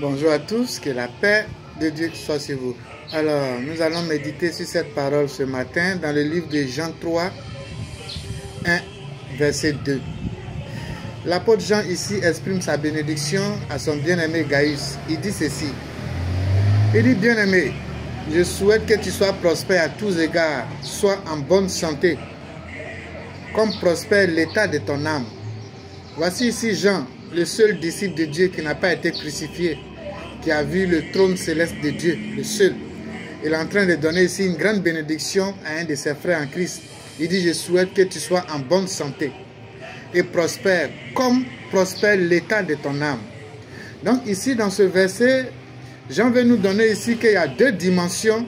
Bonjour à tous, que la paix de Dieu soit sur vous. Alors, nous allons méditer sur cette parole ce matin dans le livre de Jean 3, 1, verset 2. L'apôtre Jean ici exprime sa bénédiction à son bien-aimé Gaius. Il dit ceci. Il dit, bien-aimé, je souhaite que tu sois prospère à tous égards, sois en bonne santé, comme prospère l'état de ton âme. Voici ici Jean, le seul disciple de Dieu qui n'a pas été crucifié, qui a vu le trône céleste de Dieu, le seul. Il est en train de donner ici une grande bénédiction à un de ses frères en Christ. Il dit, je souhaite que tu sois en bonne santé et prospère, comme prospère l'état de ton âme. Donc ici, dans ce verset, Jean veut nous donner ici qu'il y a deux dimensions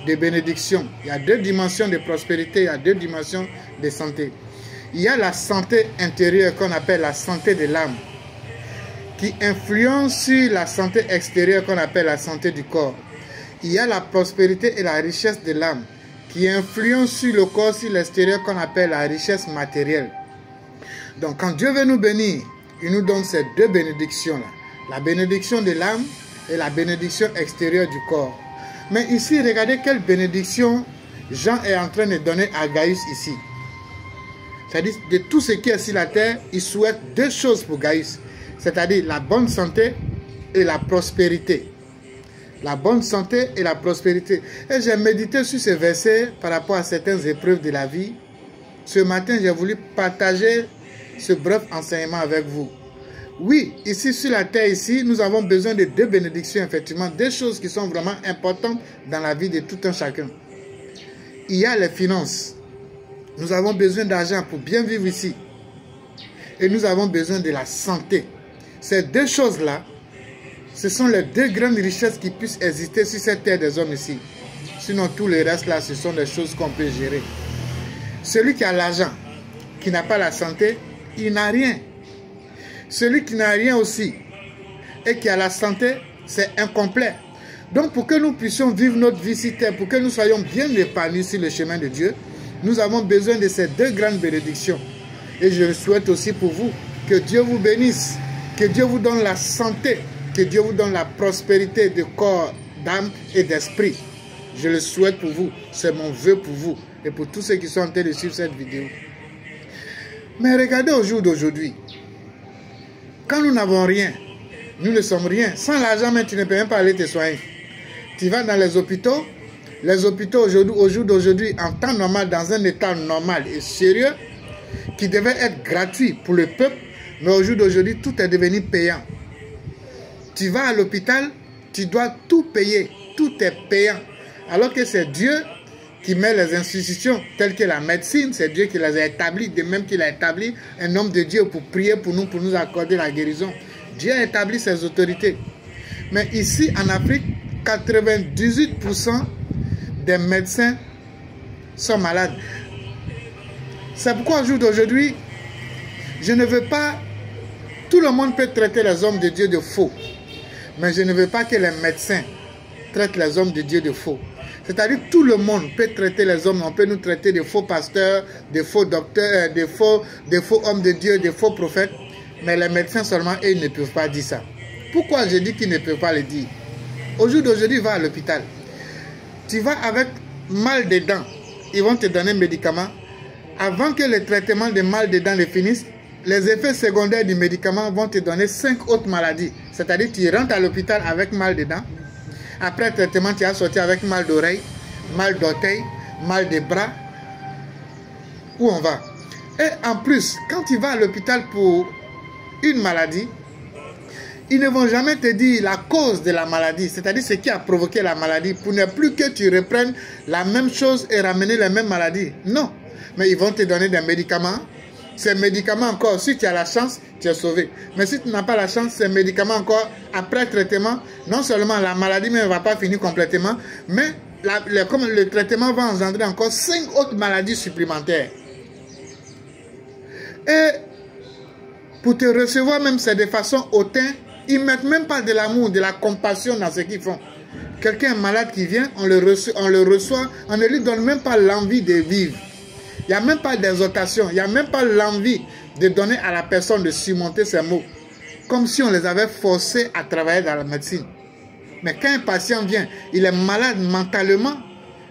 de bénédiction. Il y a deux dimensions de prospérité, il y a deux dimensions de santé. Il y a la santé intérieure qu'on appelle la santé de l'âme, qui influence sur la santé extérieure qu'on appelle la santé du corps. Il y a la prospérité et la richesse de l'âme, qui influence sur le corps, sur l'extérieur qu'on appelle la richesse matérielle. Donc quand Dieu veut nous bénir, il nous donne ces deux bénédictions-là. La bénédiction de l'âme et la bénédiction extérieure du corps. Mais ici, regardez quelle bénédiction Jean est en train de donner à Gaius ici. C'est-à-dire, de tout ce qui est sur la terre, il souhaite deux choses pour Gaius. C'est-à-dire la bonne santé et la prospérité. La bonne santé et la prospérité. Et j'ai médité sur ce verset par rapport à certaines épreuves de la vie. Ce matin, j'ai voulu partager ce bref enseignement avec vous. Oui, ici sur la terre, ici, nous avons besoin de deux bénédictions, effectivement, deux choses qui sont vraiment importantes dans la vie de tout un chacun. Il y a les finances. Nous avons besoin d'argent pour bien vivre ici. Et nous avons besoin de la santé. Ces deux choses-là, ce sont les deux grandes richesses qui puissent exister sur cette terre des hommes ici. Sinon, tout le reste là, ce sont des choses qu'on peut gérer. Celui qui a l'argent, qui n'a pas la santé, il n'a rien. Celui qui n'a rien aussi et qui a la santé, c'est incomplet. Donc, pour que nous puissions vivre notre vie sur terre, pour que nous soyons bien épanouis sur le chemin de Dieu, nous avons besoin de ces deux grandes bénédictions. Et je le souhaite aussi pour vous, que Dieu vous bénisse, que Dieu vous donne la santé, que Dieu vous donne la prospérité de corps, d'âme et d'esprit. Je le souhaite pour vous, c'est mon vœu pour vous et pour tous ceux qui sont en train de suivre cette vidéo. Mais regardez au jour d'aujourd'hui, quand nous n'avons rien, nous ne sommes rien. Sans l'argent, tu ne peux même pas aller te soigner. Tu vas dans les hôpitaux au jour d'aujourd'hui, en temps normal, dans un état normal et sérieux, qui devait être gratuit pour le peuple, mais au jour d'aujourd'hui, tout est devenu payant. Tu vas à l'hôpital, tu dois tout payer, tout est payant. Alors que c'est Dieu qui met les institutions telles que la médecine, c'est Dieu qui les a établies, de même qu'il a établi un homme de Dieu pour prier pour nous accorder la guérison. Dieu a établi ses autorités. Mais ici, en Afrique, 98% des médecins sont malades. C'est pourquoi au jour d'aujourd'hui, je ne veux pas... Tout le monde peut traiter les hommes de Dieu de faux. Mais je ne veux pas que les médecins traitent les hommes de Dieu de faux. C'est-à-dire que tout le monde peut traiter les hommes. On peut nous traiter de faux pasteurs, de faux docteurs, de faux hommes de Dieu, de faux prophètes. Mais les médecins seulement, eux, ils ne peuvent pas dire ça. Pourquoi je dis qu'ils ne peuvent pas le dire? Au jour d'aujourd'hui, va à l'hôpital. Tu vas avec mal des dents. Ils vont te donner un médicament. Avant que le traitement de mal des dents ne finisse, les effets secondaires du médicament vont te donner 5 autres maladies. C'est-à-dire que tu rentres à l'hôpital avec mal de dents. Après le traitement, tu as sorti avec mal d'oreille, mal d'orteil, mal de bras. Où on va? Et en plus, quand tu vas à l'hôpital pour une maladie, ils ne vont jamais te dire la cause de la maladie, c'est-à-dire ce qui a provoqué la maladie, pour ne plus que tu reprennes la même chose et ramener les mêmes maladies. Non. Mais ils vont te donner des médicaments. Ces médicaments encore, si tu as la chance, tu es sauvé. Mais si tu n'as pas la chance, ces médicaments encore, après le traitement, non seulement la maladie ne va pas finir complètement, mais comme le traitement va engendrer encore 5 autres maladies supplémentaires. Et pour te recevoir même, c'est de façon hautaine, ils ne mettent même pas de l'amour, de la compassion dans ce qu'ils font. Quelqu'un malade qui vient, on le reçoit, on ne lui donne même pas l'envie de vivre. Il n'y a même pas d'exhortation, il n'y a même pas l'envie de donner à la personne de surmonter ses maux. comme si on les avait forcés à travailler dans la médecine. Mais quand un patient vient, il est malade mentalement,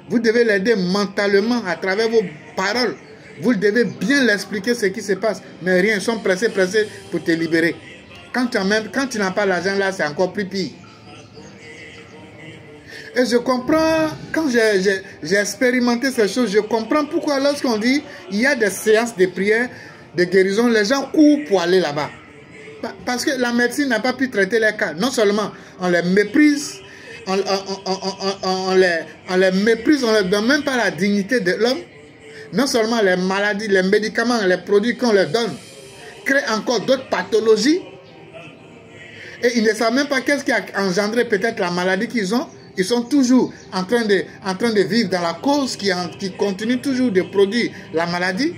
vous devez l'aider mentalement à travers vos paroles. Vous devez bien l'expliquer ce qui se passe. Mais rien, ils sont pressés pour te libérer. Quand tu n'as pas l'argent là, c'est encore plus pire. Et je comprends, quand j'ai expérimenté ces choses, je comprends pourquoi lorsqu'on dit il y a des séances de prière, de guérison, les gens courent pour aller là-bas. Parce que la médecine n'a pas pu traiter les cas. Non seulement on les méprise, on les méprise, on ne leur donne même pas la dignité de l'homme. Non seulement les maladies, les médicaments, les produits qu'on leur donne créent encore d'autres pathologies. Et ils ne savent même pas qu'est-ce qui a engendré peut-être la maladie qu'ils ont. Ils sont toujours en train de vivre dans la cause qui continue toujours de produire la maladie.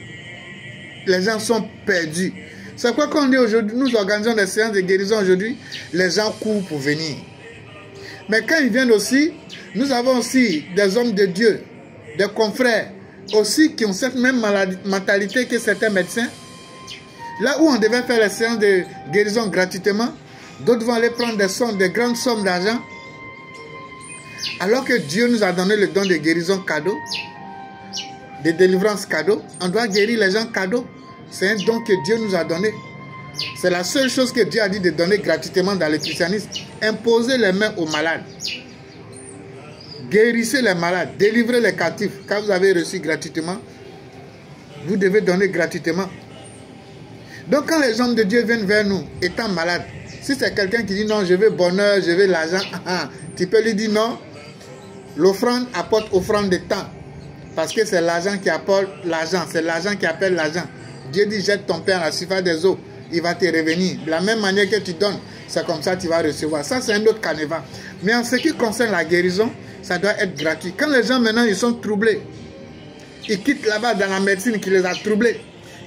Les gens sont perdus. C'est quoi qu'on dit aujourd'hui? Nous organisons des séances de guérison aujourd'hui. Les gens courent pour venir. Mais quand ils viennent aussi, nous avons aussi des hommes de Dieu, des confrères aussi qui ont cette même mentalité que certains médecins. Là où on devait faire les séances de guérison gratuitement, d'autres vont aller prendre des grandes sommes d'argent. Alors que Dieu nous a donné le don de guérison cadeau, de délivrance cadeau, on doit guérir les gens cadeau. C'est un don que Dieu nous a donné. C'est la seule chose que Dieu a dit de donner gratuitement dans le christianisme. Imposer les mains aux malades. Guérissez les malades, délivrez les captifs. Quand vous avez reçu gratuitement, vous devez donner gratuitement. Donc quand les hommes de Dieu viennent vers nous, étant malades, si c'est quelqu'un qui dit non, je veux bonheur, je veux l'argent, tu peux lui dire non. L'offrande apporte offrande de temps. Parce que c'est l'argent qui apporte l'argent. C'est l'argent qui appelle l'argent. Dieu dit jette ton pain à la surface des eaux. Il va te revenir. De la même manière que tu donnes, c'est comme ça que tu vas recevoir. Ça, c'est un autre canevas. Mais en ce qui concerne la guérison, ça doit être gratuit. Quand les gens maintenant, ils sont troublés, ils quittent là-bas dans la médecine qui les a troublés.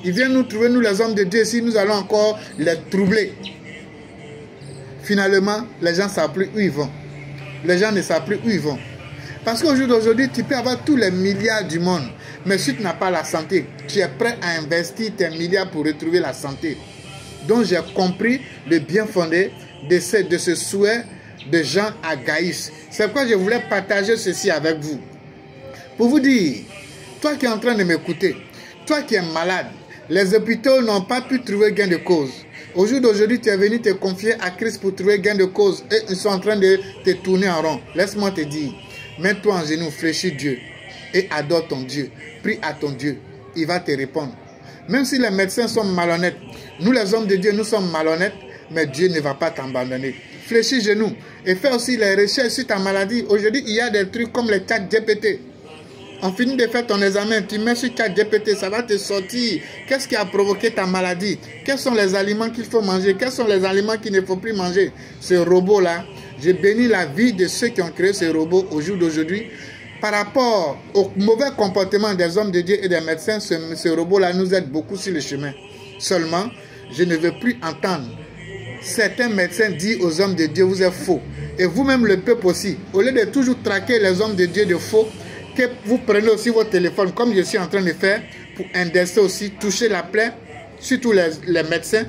Ils viennent nous trouver, nous les hommes de Dieu, si nous allons encore les troubler. Finalement, les gens ne savent plus où ils vont. Les gens ne savent plus où ils vont. Parce qu'au jour d'aujourd'hui, tu peux avoir tous les milliards du monde. Mais si tu n'as pas la santé, tu es prêt à investir tes milliards pour retrouver la santé. Donc j'ai compris le bien fondé de ce souhait de Jean à Gaïs. C'est pourquoi je voulais partager ceci avec vous. Pour vous dire, toi qui es en train de m'écouter, toi qui es malade, les hôpitaux n'ont pas pu trouver gain de cause. Au jour d'aujourd'hui, tu es venu te confier à Christ pour trouver gain de cause et ils sont en train de te tourner en rond. Laisse-moi te dire, mets-toi en genoux, fléchis Dieu et adore ton Dieu. Prie à ton Dieu, il va te répondre. Même si les médecins sont malhonnêtes, nous les hommes de Dieu, nous sommes malhonnêtes, mais Dieu ne va pas t'abandonner. Fléchis genoux et fais aussi les recherches sur ta maladie. Aujourd'hui, il y a des trucs comme les ChatGPT. On finit de faire ton examen, tu mets sur ChatGPT, ça va te sortir. Qu'est-ce qui a provoqué ta maladie? Quels sont les aliments qu'il faut manger? Quels sont les aliments qu'il ne faut plus manger? Ce robot-là, j'ai béni la vie de ceux qui ont créé ce robot au jour d'aujourd'hui. Par rapport au mauvais comportement des hommes de Dieu et des médecins, ce robot-là nous aide beaucoup sur le chemin. Seulement, je ne veux plus entendre certains médecins dire aux hommes de Dieu, vous êtes faux. Et vous-même, le peuple aussi, au lieu de toujours traquer les hommes de Dieu de faux, que vous prenez aussi votre téléphone, comme je suis en train de faire, pour indexer aussi, toucher la plaie, surtout les médecins,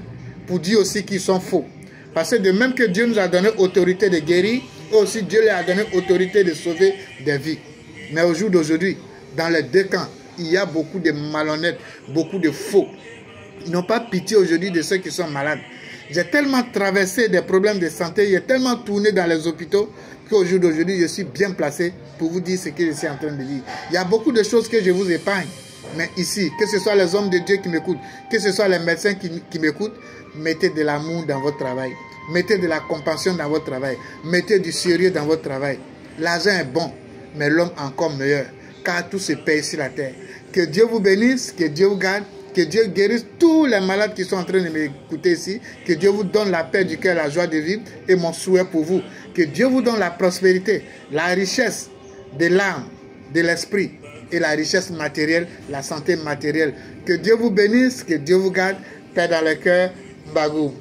pour dire aussi qu'ils sont faux. Parce que de même que Dieu nous a donné autorité de guérir, aussi Dieu lui a donné autorité de sauver des vies. Mais au jour d'aujourd'hui, dans les deux camps, il y a beaucoup de malhonnêtes, beaucoup de faux. Ils n'ont pas pitié aujourd'hui de ceux qui sont malades. J'ai tellement traversé des problèmes de santé, j'ai tellement tourné dans les hôpitaux qu'au jour d'aujourd'hui, je suis bien placé pour vous dire ce que je suis en train de dire. Il y a beaucoup de choses que je vous épargne. Mais ici, que ce soit les hommes de Dieu qui m'écoutent, que ce soit les médecins qui m'écoutent, mettez de l'amour dans votre travail. Mettez de la compassion dans votre travail. Mettez du sérieux dans votre travail. L'argent est bon, mais l'homme encore meilleur. Car tout se paye sur la terre. Que Dieu vous bénisse, que Dieu vous garde, que Dieu guérisse tous les malades qui sont en train de m'écouter ici. Que Dieu vous donne la paix du cœur, la joie de vivre et mon souhait pour vous. Que Dieu vous donne la prospérité, la richesse de l'âme, de l'esprit et la richesse matérielle, la santé matérielle. Que Dieu vous bénisse, que Dieu vous garde. Paix dans le cœur, Bagou.